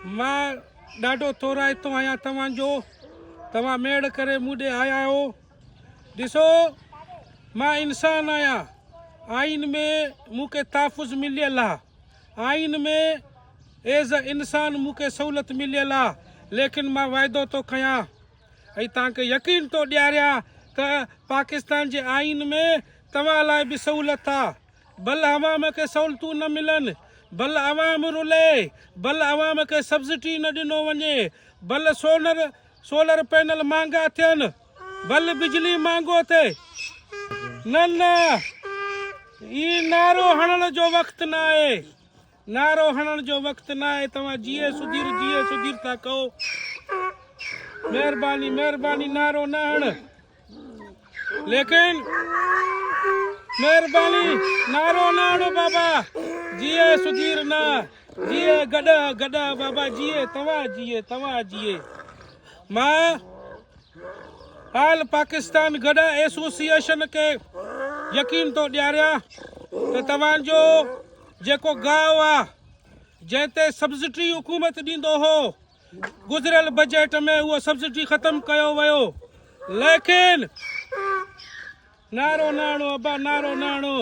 मां ॾाढो तोराइतो आहियां तव्हांजो। तव्हां मेड़ करे मूंॾे आया आहियो। ॾिसो, मां इंसान आहियां। आइन में मूंखे तहफ़ुज़ मिलियल आहे। आइन में एज़ अ इंसान मूंखे सहूलियत मिलियल आहे। लेकिन मां वाइदो थो कयां ऐं तव्हांखे यकीन थो ॾियारियां त पाकिस्तान जे आइन में तव्हां लाइ बि सहूलियत आहे। भले अवाम खे सहूलियतूं न मिलनि, भले अवाम रुले, भले अवाम खे सब्सिडी न ॾिनो वञे, भले सोलर पैनल महांगा थियनि, भले बिजली महांगो थिए, न ई नारो हणण जो वक़्तु न आहे। नारो हणण जो वक़्तु न आहे। तव्हां जीए सुधीर था कहो। महिरबानी नारो न हण। लेकिन महिरबानी नारो न हणो बाबा। जीए सुधीर न, जीए गॾा बाबा जीए, तव्हां जीए। मां हाल पाकिस्तान गॾा एसोसिएशन खे यकीन थो ॾियारियां त तव्हांजो जेको गांव आहे जंहिं ते सब्सिडी हुकूमत ॾींदो हो, गुज़िरियल बजट में उहो सब्सिडी ख़तमु कयो वियो। लेकिन नारो न हणो अबा, नारो न हणो।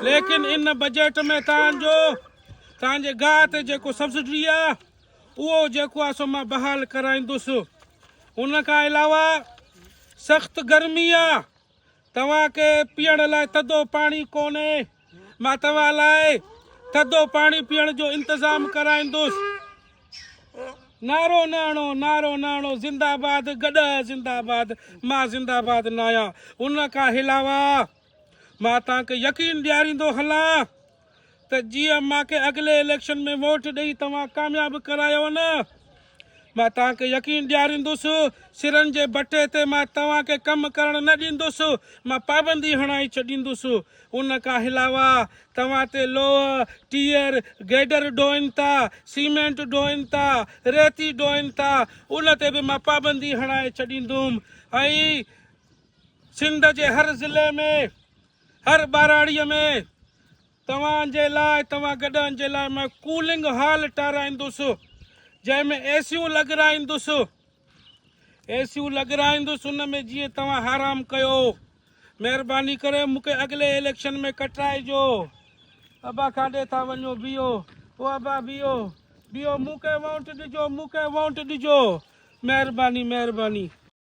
लेकिन इन बजट में तव्हांजे गांव ते जेको सब्सिडी आहे उहो जेको आहे सो मां बहाल कराईंदुसि। उन खां अलावा सख़्त गर्मी आहे, तव्हांखे पीअण लाइ थधो पाणी कोन्हे। मां तव्हां लाइ थधो पाणी पीअण जो इंतज़ाम कराईंदुसि। नारो न हणो। ज़िंदाबाद गॾ ज़िंदाबाद। मां ज़िंदाबाद न आहियां। उन खां अलावा मां तव्हांखे यकीन ॾियारींदो हलां त जीअं मूंखे अॻिले इलेक्शन में वोट ॾेई तव्हां कामयाबु करायो न, मां तव्हांखे यकीन ॾियारींदुसि सिरनि जे बटे ते मां तव्हांखे कमु करणु न ॾींदुसि। मां पाबंदी हणाए छॾींदुसि। उन खां अलावा तव्हां ते लोह टीयर गेडर ढोइनि था, सीमेंट ढोइनि था, रेती ढोइनि था, उन ते बि मां पाबंदी हणाए छॾींदुमि। ऐं सिंध जे हर ज़िले में, हर ॿाराड़ीअ में तव्हांजे लाइ, तव्हां गॾनि जे लाइ मां कूलिंग हॉल ठाराईंदुसि, जंहिंमें एसियूं लॻराईंदुसि। उन में जीअं तव्हां आराम कयो। महिरबानी करे मूंखे अॻिले इलेक्शन में कटाइजो। अबा काॾे था वञो? बीहो ओ अबा, बीहो। मूंखे वोट ॾिजो। महिरबानी।